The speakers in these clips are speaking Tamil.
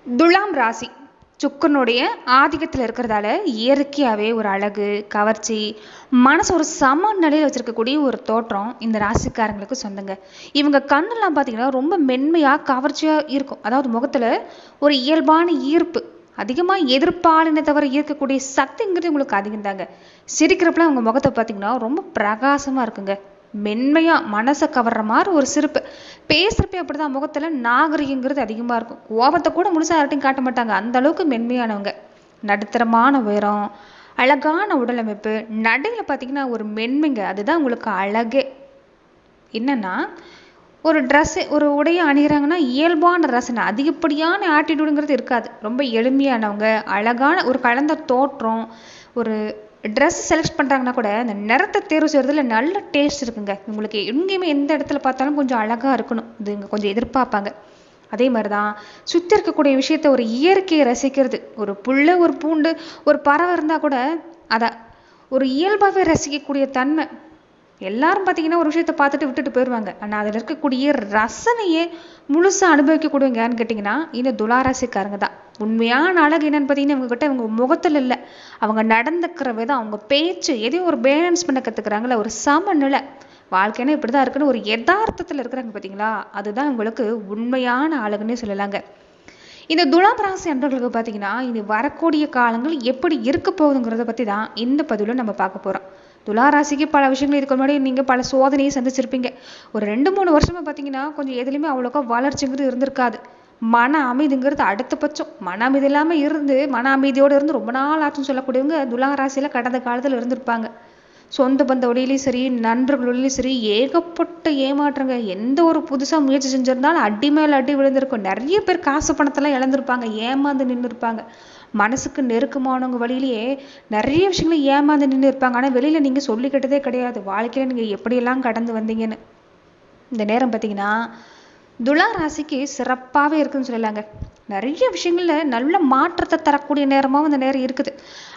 துலாம் ராசி சுக்கரனுடைய ஆதிக்கத்தில் இருக்கிறதால இயற்கையாகவே ஒரு அழகு கவர்ச்சி மனசு ஒரு சமநிலையில் வச்சிருக்கக்கூடிய ஒரு தோற்றம் இந்த ராசிக்காரங்களுக்கு சொந்தங்க. இவங்க கண்ணெல்லாம் பார்த்தீங்கன்னா ரொம்ப மென்மையாக கவர்ச்சியாக இருக்கும். அதாவது முகத்தில் ஒரு இயல்பான ஈர்ப்பு, அதிகமாக எதிர்ப்பாலினை தவிர ஈர்க்கக்கூடிய சக்திங்கிறது உங்களுக்கு அதிகம் தாங்க. சிரிக்கிறப்பெல்லாம் அவங்க முகத்தை பார்த்தீங்கன்னா ரொம்ப பிரகாசமாக இருக்குங்க. மென்மையாக மனசை கவர்ற மாதிரி ஒரு சிரிப்பு. பேசுகிறப்பே அப்படி தான், முகத்தில் நாகரிகங்கிறது அதிகமாக இருக்கும். கோபத்தை கூட முழுசாக யார்ட்டையும் காட்ட மாட்டாங்க, அந்த அளவுக்கு மென்மையானவங்க. நடுத்தரமான உயரம், அழகான உடலமைப்பு, நடையில் பார்த்தீங்கன்னா ஒரு மென்மைங்க. அதுதான் உங்களுக்கு அழகே. என்னன்னா ஒரு ட்ரெஸ்ஸு ஒரு உடையை அணிகிறாங்கன்னா இயல்பான ரசனை, அதிகப்படியான ஆட்டிடியூடுங்கிறது இருக்காது. ரொம்ப எளிமையானவங்க, அழகான ஒரு கலந்த தோற்றம். ஒரு ட்ரெஸ் செலக்ட் பண்ணுறாங்கன்னா கூட அந்த நிறத்தை தேர்வு செய்கிறதுல நல்ல டேஸ்ட் இருக்குங்க. உங்களுக்கு எங்கேயுமே எந்த இடத்துல பார்த்தாலும் கொஞ்சம் அழகாக இருக்கணும், இது இங்கே கொஞ்சம் எதிர்பார்ப்பாங்க. அதே மாதிரி தான் சுற்றி இருக்கக்கூடிய விஷயத்த ஒரு இயற்கையை ரசிக்கிறது. ஒரு புல், ஒரு பூண்டு, ஒரு பறவை இருந்தால் கூட அதை ஒரு இயல்பாகவே ரசிக்கக்கூடிய தன்மை. எல்லாரும் பார்த்தீங்கன்னா ஒரு விஷயத்தை பார்த்துட்டு விட்டுட்டு போயிடுவாங்க. ஆனால் அதில் இருக்கக்கூடிய ரசனையே முழுசாக அனுபவிக்கக்கூடியவங்க யாருன்னு கேட்டிங்கன்னா இந்த துளாராசிக்காரங்க தான். உண்மையான அழகு என்னன்னு பார்த்தீங்கன்னா இவங்ககிட்ட இவங்க முகத்தில் இல்லை, அவங்க நடந்துக்கிற விதம், அவங்க பேச்சு, எதையும் ஒரு பேலன்ஸ் பண்ண கற்றுக்குறாங்களே, ஒரு சமநிலை. வாழ்க்கைன்னா இப்படி தான் இருக்குன்னு ஒரு யதார்த்தத்தில் இருக்கிறாங்க பார்த்தீங்களா, அதுதான் உங்களுக்கு உண்மையான அழகுன்னே சொல்லலாங்க. இந்த துலாம் ராசி அன்பர்களுக்கு பார்த்தீங்கன்னா இனி வரக்கூடிய காலங்கள் எப்படி இருக்க போகுதுங்கிறத பற்றி தான் இந்த பதிவில் நம்ம பார்க்க போகிறோம். துளாராசிக்கு பல விஷயங்கள் இதுக்கு முன்னாடி நீங்கள் பல சோதனையை சந்திச்சிருப்பீங்க. ஒரு 2-3 வருஷமாக பார்த்தீங்கன்னா கொஞ்சம் எதுலையுமே அவ்வளோக்கா வளர்ச்சிங்கிறது இருந்திருக்காது. மன அமைதிங்கிறது அடுத்த பட்சம். மன அமைதி இல்லாமல் இருந்து மன அமைதியோடு இருந்து ரொம்ப நாள் ஆச்சுன்னு சொல்லக்கூடியவங்க துளாராசியில் கடந்த காலத்தில் இருந்திருப்பாங்க. சொந்த பந்த வழியிலையும் சரி, நண்பர்களையும் சரி, ஏகப்பட்ட ஏமாற்றங்க. எந்த ஒரு புதுசாக முயற்சி செஞ்சிருந்தாலும் அடி மேலே அடி விழுந்திருக்கும். நிறைய பேர் காசு பணத்தெல்லாம் இழந்திருப்பாங்க, ஏமாந்து நின்று இருப்பாங்க. மனசுக்கு நெருக்கமானவங்க வழியிலேயே நிறைய விஷயங்களை ஏமாந்து நின்று இருப்பாங்க. ஆனால் வெளியில் நீங்கள் சொல்லிக்கிட்டதே கிடையாது வாழ்க்கையில் நீங்கள் எப்படியெல்லாம் கடந்து வந்தீங்கன்னு. இந்த நேரம் பார்த்தீங்கன்னா துலா ராசிக்கு சிறப்பாகவே இருக்குதுன்னு சொல்லலாங்க. நிறைய விஷயங்களில் நல்ல மாற்றத்தை தரக்கூடிய நேரமாகவும் இந்த நேரம் இருக்குது.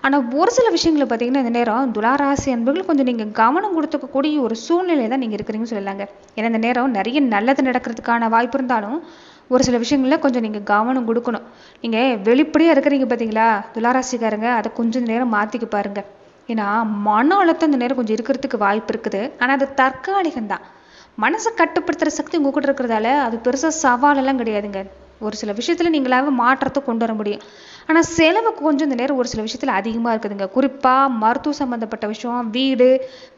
ஆனால் ஒரு சில விஷயங்களை பார்த்தீங்கன்னா இந்த நேரம் துளாராசி அன்பர்கள் கொஞ்சம் நீங்கள் கவனம் கொடுத்துக்கக்கூடிய ஒரு சூழ்நிலை தான் நீங்கள் இருக்கிறீங்கன்னு சொல்லலாங்க. ஏன்னா இந்த நேரம் நிறைய நல்லது நடக்கிறதுக்கான வாய்ப்பு இருந்தாலும் ஒரு சில விஷயங்களில் கொஞ்சம் நீங்கள் கவனம் கொடுக்கணும். நீங்கள் வெளிப்படையாக இருக்கிறீங்க பார்த்தீங்களா துளாராசிக்காரங்க, அதை கொஞ்சம் நேரம் மாற்றிக்க பாருங்க. ஏன்னா மன அழுத்தம் இந்த நேரம் கொஞ்சம் இருக்கிறதுக்கு வாய்ப்பு இருக்குது. ஆனால் அது தற்காலிகம்தான். மனசை கட்டுப்படுத்துகிற சக்தி உங்ககிட்ட இருக்கிறதால அது பெருசாக சவாலெல்லாம் கிடையாதுங்க. ஒரு சில விஷயத்தில் நீங்களாவே மாற்றத்தை கொண்டு வர முடியும். ஆனால் செலவு கொஞ்சம் இந்த நேரம் ஒரு சில விஷயத்தில் அதிகமாக இருக்குதுங்க. குறிப்பாக மருத்துவ சம்மந்தப்பட்ட விஷயம், வீடு,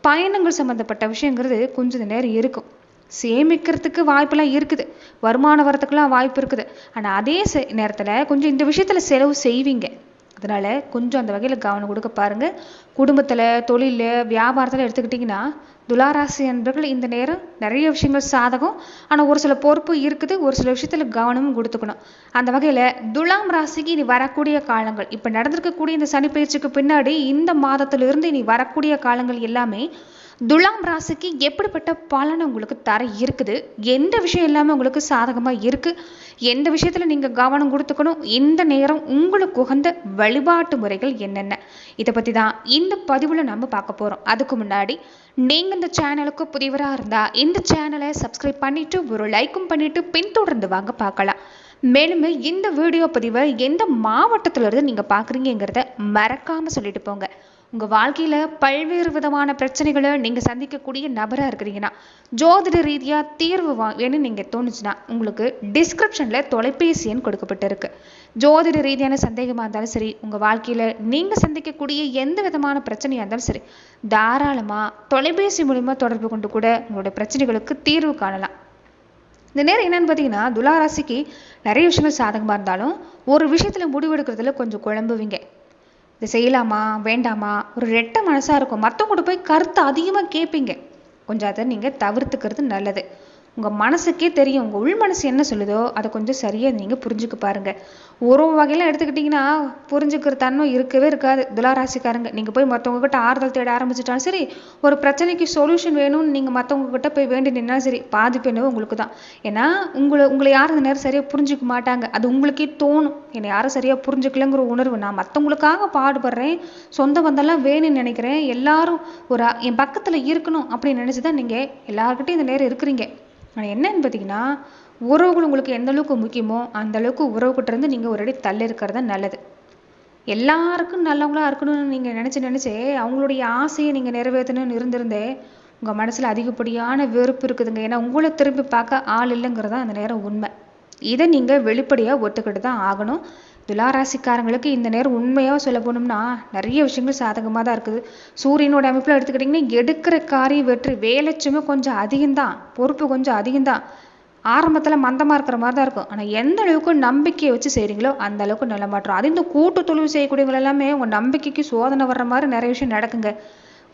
பயணங்கள் சம்மந்தப்பட்ட விஷயங்கிறது கொஞ்சம் இந்த நேரம் இருக்கும். சேமிக்கிறதுக்கு வாய்ப்பெல்லாம் இருக்குது, வருமானம் வரத்துக்கெல்லாம் வாய்ப்பு இருக்குது. ஆனால் அதே நேரத்தில் கொஞ்சம் இந்த விஷயத்தில் செலவு செய்வீங்க. அதனால் கொஞ்சம் அந்த வகையில் கவனம் கொடுக்க பாருங்கள். குடும்பத்தில், தொழிலில், வியாபாரத்தில் எடுத்துக்கிட்டிங்கன்னா துளாராசி அன்பர்கள் இந்த நேரம் நிறைய விஷயங்கள் சாதகம். ஆனால் ஒரு சில பொறுப்பு இருக்குது, ஒரு சில விஷயத்தில் கவனமும் கொடுத்துக்கணும். அந்த வகையில் துலாம் ராசிக்கு இனி வரக்கூடிய காலங்கள், இப்போ நடந்திருக்கக்கூடிய இந்த சனி பயிற்சிக்கு பின்னாடி இந்த மாதத்திலிருந்து இனி வரக்கூடிய காலங்கள் எல்லாமே துலாம் ராசிக்கு எப்படிப்பட்ட பலனை உங்களுக்கு தர இருக்குது, எந்த விஷயம் எல்லாமே உங்களுக்கு சாதகமாக இருக்குது, எந்த விஷயத்தில் நீங்கள் கவனம் கொடுத்துக்கணும், இந்த நேரம் உங்களுக்கு உகந்த வழிபாட்டு முறைகள் என்னென்ன, இதை பற்றி தான் இந்த பதிவில் நம்ம பார்க்க போகிறோம். அதுக்கு முன்னாடி நீங்கள் இந்த சேனலுக்கு புதியவராக இருந்தால் இந்த சேனலை சப்ஸ்கிரைப் பண்ணிவிட்டு ஒரு லைக்கும் பண்ணிவிட்டு பின்தொடர்ந்து வாங்க பார்க்கலாம். மேலும் இந்த வீடியோ பதிவை எந்த மாவட்டத்திலிருந்து நீங்கள் பார்க்குறீங்கிறத மறக்காமல் சொல்லிட்டு போங்க. உங்கள் வாழ்க்கையில் பல்வேறு விதமான பிரச்சனைகளை நீங்கள் சந்திக்கக்கூடிய நபராக இருக்கிறீங்கன்னா, ஜோதிட ரீதியாக தீர்வு வேணும்னு நீங்கள் தோணுச்சுன்னா உங்களுக்கு டிஸ்கிரிப்ஷனில் தொலைபேசி எண் கொடுக்கப்பட்டிருக்கு. ஜோதிட ரீதியான சந்தேகமாக இருந்தாலும் சரி, உங்கள் வாழ்க்கையில் நீங்கள் சந்திக்கக்கூடிய எந்த விதமான பிரச்சனையாக இருந்தாலும் சரி, தாராளமாக தொலைபேசி மூலிமா தொடர்பு கொண்டு கூட உங்களோட பிரச்சனைகளுக்கு தீர்வு காணலாம். இந்த நேரம் என்னன்னு பார்த்தீங்கன்னா துளாராசிக்கு நிறைய விஷயங்கள் சாதகமாக இருந்தாலும் ஒரு விஷயத்தில் முடிவெடுக்கிறதுல கொஞ்சம் குழம்புவீங்க. இதை செய்யலாமா வேண்டாமா, ஒரு ரெட்டை மனசாக இருக்கும். மற்றவங்க போய் கருத்து அதிகமாக கேட்பீங்க. கொஞ்சம் அதை நீங்கள் தவிர்த்துக்கிறது நல்லது. உங்கள் மனசுக்கே தெரியும், உங்கள் உள் மனசு என்ன சொல்லுதோ அதை கொஞ்சம் சரியாக நீங்கள் புரிஞ்சுக்க பாருங்கள். ஒரு வகையில் எடுத்துக்கிட்டிங்கன்னா புரிஞ்சுக்கிற தன்மை இருக்கவே இருக்காது துளாராசிக்காரங்க. நீங்கள் போய் மற்றவங்ககிட்ட ஆறுதல் தேட ஆரம்பிச்சிட்டாலும் சரி, ஒரு பிரச்சனைக்கு சொல்யூஷன் வேணும்னு நீங்கள் மற்றவங்ககிட்ட போய் வேண்டி நின்னாலும் சரி, பாதிப்பு என்னவோ உங்களுக்கு தான். ஏன்னா உங்களை யாரும் இந்த நேரம் சரியாக புரிஞ்சிக்க மாட்டாங்க. அது உங்களுக்கே தோணும், என்னை யாரும் சரியாக புரிஞ்சுக்கலங்கிற உணர்வு. நான் மற்றவங்களுக்காக பாடுபடுறேன், சொந்த பந்தெல்லாம் வேணும்னு நினைக்கிறேன், எல்லாரும் ஒரு என் பக்கத்தில் இருக்கணும் அப்படின்னு நினச்சி தான் நீங்கள் எல்லாருக்கிட்டையும் இந்த நேரம் இருக்கிறீங்க. ஆனால் என்னன்னு பார்த்தீங்கன்னா உறவுகள் உங்களுக்கு எந்த அளவுக்கு முக்கியமோ அந்த அளவுக்கு உறவுகிட்ட இருந்து நீங்கள் ஒரு அடி தள்ளி இருக்கிறது நல்லது. எல்லாருக்கும் நல்லவங்களா இருக்கணும்னு நீங்கள் நினச்சி அவங்களுடைய ஆசையை நீங்கள் நிறைவேற்றணும்னு இருந்திருந்தே உங்கள் மனசில் அதிகப்படியான வெறுப்பு இருக்குதுங்க. ஏன்னா உங்களை திரும்பி பார்க்க ஆள் இல்லைங்கிறது தான் அந்த நேரம் உண்மை. இதை நீங்கள் வெளிப்படையாக ஒத்துக்கிட்டு தான் ஆகணும். துளாராசிக்காரங்களுக்கு இந்த நேரம் உண்மையாக சொல்ல போனோம்னா நிறைய விஷயங்கள் சாதகமாக தான் இருக்குது. சூரியனோட அமைப்பில் எடுத்துக்கிட்டிங்கன்னா எடுக்கிற காரியம் வெற்றி, வேலைச்சுமை கொஞ்சம் அதிகம்தான், பொறுப்பு கொஞ்சம் அதிகம்தான். ஆரம்பத்தில் மந்தமாக இருக்கிற மாதிரி தான் இருக்கும். ஆனால் எந்த அளவுக்கு நம்பிக்கையை வச்சு செய்கிறீங்களோ அந்த அளவுக்கு நல்ல மாற்றம். அது இந்த கூட்டு தொழில் செய்யக்கூடியவங்க எல்லாமே உங்கள் நம்பிக்கைக்கு சோதனை வர்ற மாதிரி நிறைய விஷயம் நடக்குங்க.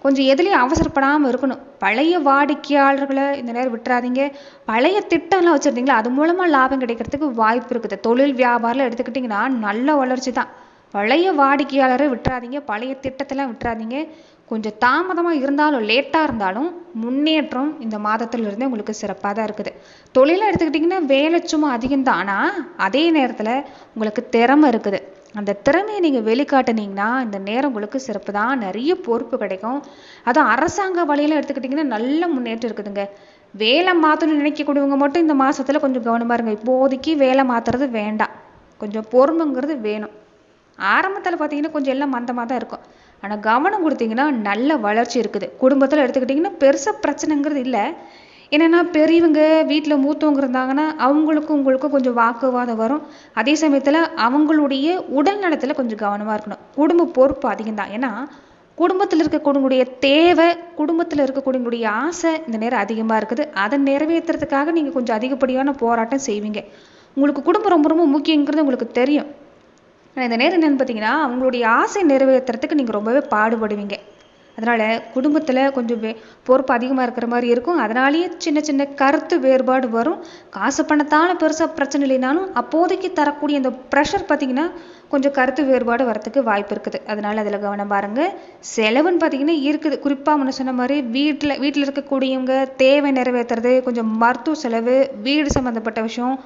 கொஞ்சம் எதுலேயும் அவசரப்படாமல் இருக்கணும். பழைய வாடிக்கையாளர்களை இந்த நேரம் விட்டுறாதீங்க. பழைய திட்டம்லாம் வச்சுருந்தீங்களா அது மூலமாக லாபம் கிடைக்கிறதுக்கு வாய்ப்பு இருக்குது. தொழில் வியாபாரம் எடுத்துக்கிட்டிங்கன்னா நல்ல வளர்ச்சி தான். பழைய வாடிக்கையாளரை விட்டுறாதீங்க, பழைய திட்டத்தெல்லாம் விட்டுறாதீங்க. கொஞ்சம் தாமதமாக இருந்தாலும் லேட்டாக இருந்தாலும் முன்னேற்றம் இந்த மாதத்திலிருந்தே உங்களுக்கு சிறப்பாக தான் இருக்குது. தொழிலை எடுத்துக்கிட்டிங்கன்னா வேலை சும்மா அதிகம்தான், ஆனால் அதே நேரத்தில் உங்களுக்கு திறமை இருக்குது. அந்த திறமையை நீங்கள் வெளிக்காட்டினீங்கன்னா இந்த நேரம் உங்களுக்கு சிறப்பு தான். நிறைய பொறுப்பு கிடைக்கும். அதுவும் அரசாங்க வழியில் எடுத்துக்கிட்டிங்கன்னா நல்ல முன்னேற்றம் இருக்குதுங்க. வேலை மாற்றணும்னு நினைக்கக்கூடியவங்க மட்டும் இந்த மாதத்தில் கொஞ்சம் கவனமாக இருங்க. இப்போதைக்கு வேலை மாற்றுறது வேண்டாம், கொஞ்சம் பொறுமைங்கிறது வேணும். ஆரம்பத்தில் பார்த்தீங்கன்னா கொஞ்சம் எல்லாம் மந்தமாக தான் இருக்கும், ஆனால் கவனம் கொடுத்தீங்கன்னா நல்ல வளர்ச்சி இருக்குது. குடும்பத்தில் எடுத்துக்கிட்டிங்கன்னா பெருசாக பிரச்சனைங்கிறது இல்லை. என்னென்னா பெரியவங்க வீட்டில் மூத்தவங்க இருந்தாங்கன்னா அவங்களுக்கும் உங்களுக்கும் கொஞ்சம் வாக்குவாதம் வரும். அதே சமயத்தில் அவங்களுடைய உடல் நலத்தில் கொஞ்சம் கவனமாக இருக்கணும். குடும்ப பொறுப்பு அதிகம்தான். ஏன்னா குடும்பத்தில் இருக்கக்கூடிய தேவை, குடும்பத்தில் இருக்கக்கூடிய ஆசை இந்த நேரம் அதிகமாக இருக்குது. அதை நிறைவேற்றுறதுக்காக நீங்கள் கொஞ்சம் அதிகப்படியான போராட்டம் செய்வீங்க. உங்களுக்கு குடும்பம் ரொம்ப ரொம்ப முக்கியங்கிறது உங்களுக்கு தெரியும். ஆனால் இந்த நேரம் என்னென்னு பார்த்தீங்கன்னா அவங்களுடைய ஆசை நிறைவேற்றுறதுக்கு நீங்கள் ரொம்பவே பாடுபடுவீங்க. அதனால் குடும்பத்தில் கொஞ்சம் பொறுப்பு அதிகமாக இருக்கிற மாதிரி இருக்கும். அதனாலேயே சின்ன சின்ன கருத்து வேறுபாடு வரும். காசு பணத்தால் பெருசாக பிரச்சனை இல்லைனாலும் அப்போதைக்கு தரக்கூடிய அந்த ப்ரெஷர் பார்த்திங்கன்னா கொஞ்சம் கருத்து வேறுபாடு வரத்துக்கு வாய்ப்பு இருக்குது. அதனால் அதில் கவனம் பாருங்கள். செலவுன்னு பார்த்திங்கன்னா இருக்குது. குறிப்பாக முன்ன சொன்ன மாதிரி வீட்டில் இருக்கக்கூடியவங்க தேவை நிறைவேற்றுறது, கொஞ்சம் மருத்துவ செலவு, வீடு சம்மந்தப்பட்ட விஷயம்,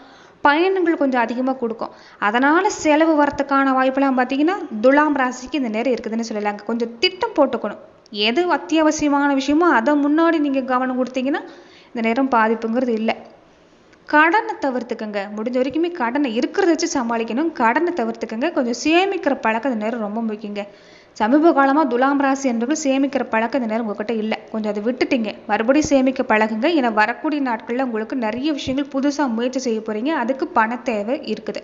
பயணங்கள் கொஞ்சம் அதிகமாக கொடுக்கும். அதனால் செலவு வரத்துக்கான வாய்ப்பெல்லாம் பார்த்திங்கன்னா துலாம் ராசிக்கு இந்த நேரம் இருக்குதுன்னு சொல்லலாங்க. கொஞ்சம் திட்டம் போட்டுக்கணும். எது அத்தியாவசியமான விஷயமோ அதை முன்னாடி நீங்கள் கவனம் கொடுத்தீங்கன்னா இந்த நேரம் பாதிப்புங்கிறது இல்லை. கடனை தவிர்த்துக்கங்க. முடிஞ்ச வரைக்குமே கடனை இருக்கிறத வச்சு சமாளிக்கணும். கடனை தவிர்த்துக்கங்க. கொஞ்சம் சேமிக்கிற பழக்கம் இந்த நேரம் ரொம்ப முக்கியங்க. சமீப காலமாக துலாம் ராசி என்பவர்கள் சேமிக்கிற பழக்கம் இந்த நேரம் உங்ககிட்ட இல்லை. கொஞ்சம் அதை விட்டுட்டீங்க, மறுபடியும் சேமிக்க பழகுங்க. ஏன்னா வரக்கூடிய நாட்களில் உங்களுக்கு நிறைய விஷயங்கள் புதுசாக முயற்சி செய்ய போகிறீங்க. அதுக்கு பண தேவை இருக்குது.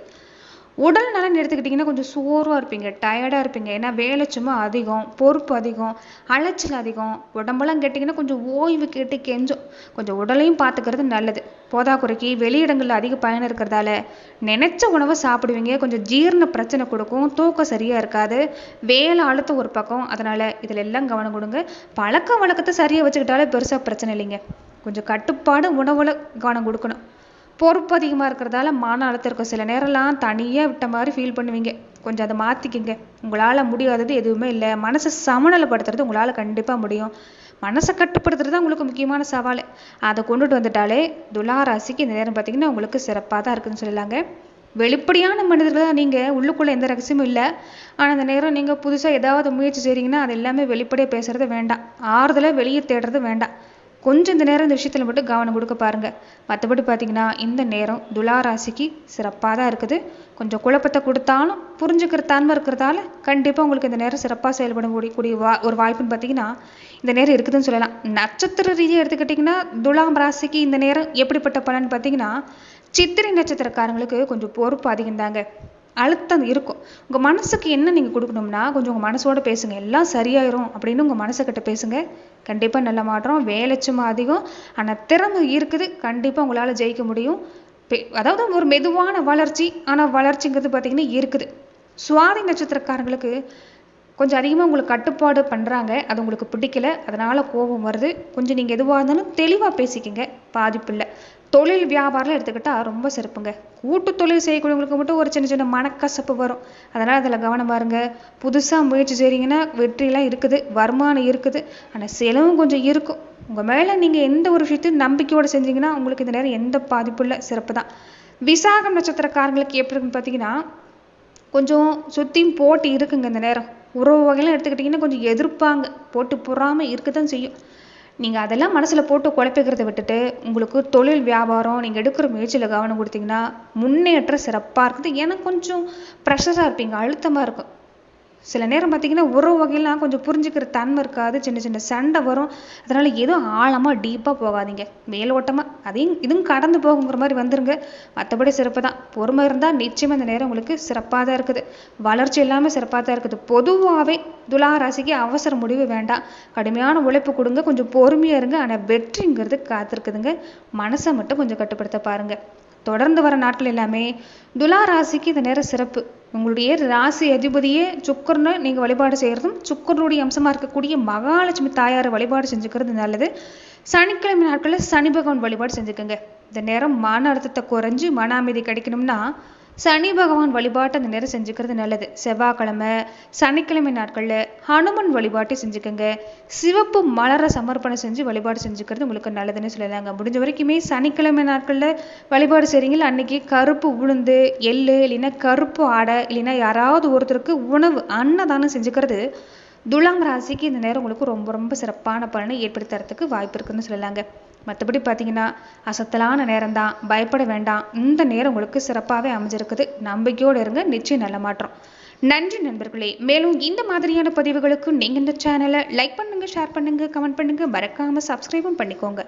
உடல் நலன் எடுத்துக்கிட்டிங்கன்னா கொஞ்சம் சோர்வாக இருப்பீங்க, டயர்டாக இருப்பீங்க. ஏன்னா வேலை சும்மா அதிகம், பொறுப்பு அதிகம், அலைச்சல் அதிகம். உடம்பெல்லாம் கேட்டிங்கன்னா கொஞ்சம் ஓய்வு கேட்டு கெஞ்சும். கொஞ்சம் உடலையும் பார்த்துக்கிறது நல்லது. போதாக்குறைக்கு வெளியிடங்களில் அதிக பயணம் இருக்கிறதால நினைச்ச உணவை சாப்பிடுவீங்க. கொஞ்சம் ஜீரண பிரச்சனை கொடுக்கும், தூக்கம் சரியாக இருக்காது, வேலை அழுத்தம் ஒரு பக்கம். அதனால் இதில் எல்லாம் கவனம் கொடுங்க. பழக்க வழக்கத்தை சரியாக வச்சுக்கிட்டாலே பெருசாக பிரச்சனை இல்லைங்க. கொஞ்சம் கட்டுப்பாடு உணவில் கவனம் கொடுக்கணும். பொறுப்பு அதிகமாக இருக்கிறதால மன அழுத்தம் இருக்கும். சில நேரம்லாம் தனியாக விட்ட மாதிரி ஃபீல் பண்ணுவீங்க. கொஞ்சம் அதை மாற்றிக்கிங்க. உங்களால் முடியாதது எதுவுமே இல்லை. மனசை சமநிலைப்படுத்துறது உங்களால் கண்டிப்பாக முடியும். மனசை கட்டுப்படுத்துறது தான் உங்களுக்கு முக்கியமான சவால். அதை கொண்டுட்டு வந்துட்டாலே துளாராசிக்கு இந்த நேரம் பார்த்திங்கன்னா உங்களுக்கு சிறப்பாக தான் இருக்குதுன்னு சொல்லலாங்க. வெளிப்படையான மனிதர்கள் தான் நீங்கள், உள்ளுக்குள்ளே எந்த ரகசியமும் இல்லை. ஆனால் அந்த நேரம் நீங்கள் புதுசாக ஏதாவது முயற்சி செய்கிறீங்கன்னா அது எல்லாமே வெளிப்படையாக பேசுகிறது வேண்டாம், ஆறுதலை வெளியே தேடுறது வேண்டாம். கொஞ்சம் இந்த நேரம் இந்த விஷயத்தில் மட்டும் கவனம் கொடுக்க பாருங்கள். மற்றபடி பார்த்திங்கன்னா இந்த நேரம் துளாராசிக்கு சிறப்பாக தான் இருக்குது. கொஞ்சம் குழப்பத்தை கொடுத்தாலும் புரிஞ்சுக்கிற தன்மை இருக்கிறதால கண்டிப்பாக உங்களுக்கு இந்த நேரம் சிறப்பாக செயல்படக்கூடிய ஒரு வாய்ப்புன்னு பார்த்திங்கன்னா இந்த நேரம் இருக்குதுன்னு சொல்லலாம். நட்சத்திர ரீதியாக எடுத்துக்கிட்டிங்கன்னா துலாம் ராசிக்கு இந்த நேரம் எப்படிப்பட்ட பலன் பார்த்திங்கன்னா சித்திரை நட்சத்திரக்காரங்களுக்கு கொஞ்சம் பொறுப்பு அதிகம்தாங்க, அழுத்தம் இருக்கும். உங்கள் மனசுக்கு என்ன நீங்கள் கொடுக்கணும்னா கொஞ்சம் உங்கள் மனசோட பேசுங்க. எல்லாம் சரியாயிரும் அப்படின்னு உங்கள் மனசுக்கிட்ட பேசுங்க. கண்டிப்பாக நல்ல மாற்றம். வேலை சும்மா அதிகம், ஆனால் திறமை இருக்குது. கண்டிப்பாக உங்களால் ஜெயிக்க முடியும். அதாவது ஒரு மெதுவான வளர்ச்சி, ஆனால் வளர்ச்சிங்கிறது பார்த்திங்கன்னா இருக்குது. சுவாதி நட்சத்திரக்காரங்களுக்கு கொஞ்சம் அதிகமாக உங்களுக்கு கட்டுப்பாடு பண்ணுறாங்க, அது உங்களுக்கு பிடிக்கல, அதனால் கோபம் வருது. கொஞ்சம் நீங்கள் எதுவாக இருந்தாலும் தெளிவாக பேசிக்கிங்க, பாதிப்பு இல்லை. தொழில் வியாபாரம் எடுத்துக்கிட்டால் ரொம்ப சிறப்புங்க. கூட்டு தொழில் செய்யக்கூடியவங்களுக்கு மட்டும் ஒரு சின்ன சின்ன மனக்கசப்பு வரும். அதனால் அதில் கவனம் பாருங்க. புதுசாக முயற்சி செய்கிறீங்கன்னா வெற்றிலாம் இருக்குது, வருமானம் இருக்குது, ஆனால் செலவும் கொஞ்சம் இருக்கும். உங்கள் மேலே நீங்கள் எந்த ஒரு விஷயத்தையும் நம்பிக்கையோடு செஞ்சீங்கன்னா உங்களுக்கு இந்த நேரம் எந்த பாதிப்பும் இல்லை, சிறப்பு தான். விசாகம் நட்சத்திரக்காரங்களுக்கு எப்படி இருக்குன்னு பார்த்தீங்கன்னா கொஞ்சம் சுற்றியும் போட்டி இருக்குங்க. இந்த நேரம் உறவு வகையெல்லாம் எடுத்துக்கிட்டிங்கன்னா கொஞ்சம் எதிர்ப்பாங்க, போட்டு பொறாமல் இருக்க தான் செய்யும். நீங்கள் அதெல்லாம் மனசில் போட்டு குழப்பிக்கிறத விட்டுட்டு உங்களுக்கு தொழில் வியாபாரம் நீங்கள் எடுக்கிற முயற்சியில் கவனம் கொடுத்தீங்கன்னா முன்னேற்றம் சிறப்பாக இருக்குது. ஏன்னா கொஞ்சம் ப்ரெஷராக இருப்பீங்க, அழுத்தமாக இருக்கும். சில நேரம் பார்த்தீங்கன்னா உறவு வகையெல்லாம் கொஞ்சம் புரிஞ்சுக்கிற தன்மை இருக்காது, சின்ன சின்ன சண்டை வரும். அதனால் எதுவும் ஆழமாக டீப்பாக போகாதீங்க, மேலோட்டமாக அதையும் இதுவும் கடந்து போகுங்கிற மாதிரி வந்துருங்க. மற்றபடி சிறப்பு தான். பொறுமை இருந்தால் நிச்சயமாக இந்த நேரம் உங்களுக்கு சிறப்பாக தான் இருக்குது. வளர்ச்சி இல்லாமல் சிறப்பாக தான் இருக்குது. பொதுவாகவே துலா ராசிக்கு அவசர முடிவு வேண்டாம், கடுமையான உழைப்பு கொடுங்க, கொஞ்சம் பொறுமையாக இருங்க. ஆனால் வெற்றிங்கிறது காத்திருக்குதுங்க. மனசை மட்டும் கொஞ்சம் கட்டுப்படுத்த பாருங்கள். தொடர்ந்து வர நாட்கள் எல்லாமே துலா ராசிக்கு இந்த நேரம் சிறப்பு. உங்களுடைய ராசி அதிபதியே சுக்கரனை நீங்கள் வழிபாடு செய்கிறதும், சுக்கரனுடைய அம்சமாக இருக்கக்கூடிய மகாலட்சுமி தாயாரை வழிபாடு செஞ்சுக்கிறது நல்லது. சனிக்கிழமை நாட்களில் சனி பகவான் வழிபாடு செஞ்சுக்கோங்க. இந்த நேரம் மன அழுத்தத்தை குறைஞ்சி மன அமைதி கிடைக்கணும்னா சனி பகவான் வழிபாட்டை அந்த நேரம் செஞ்சுக்கிறது நல்லது. செவ்வாய்க்கிழமை சனிக்கிழமை நாட்களில் ஹனுமன் வழிபாட்டை செஞ்சுக்கோங்க. சிவப்பு மலரை சமர்ப்பணம் செஞ்சு வழிபாடு செஞ்சுக்கிறது உங்களுக்கு நல்லதுன்னு சொல்லலாங்க. முடிஞ்ச வரைக்குமே சனிக்கிழமை நாட்களில் வழிபாடு செய்கிறீங்களா அன்னைக்கு கருப்பு உளுந்து, எள்ளு, இல்லைன்னா கருப்பு ஆடை, இல்லைன்னா யாராவது ஒருத்தருக்கு உணவு அன்னதானம் செஞ்சுக்கிறது துலாம் ராசிக்கு இந்த நேரம் உங்களுக்கு ரொம்ப ரொம்ப சிறப்பான பலனை ஏற்படுத்துறதுக்கு வாய்ப்பு இருக்குன்னு சொல்லலாங்க. மற்றபடி பார்த்தீங்கன்னா அசத்தலான நேரம் தான், பயப்பட வேண்டாம். இந்த நேரம் உங்களுக்கு சிறப்பாகவே அமைஞ்சிருக்குது. நம்பிக்கையோடு இருங்க, நிச்சயம் நல்ல மாற்றம். நன்றி நண்பர்களே. மேலும் இந்த மாதிரியான பதிவுகளுக்கு நீங்கள் இந்த சேனலை லைக் பண்ணுங்கள், ஷேர் பண்ணுங்கள், கமெண்ட் பண்ணுங்கள், மறக்காமல் சப்ஸ்கிரைபும் பண்ணிக்கோங்க.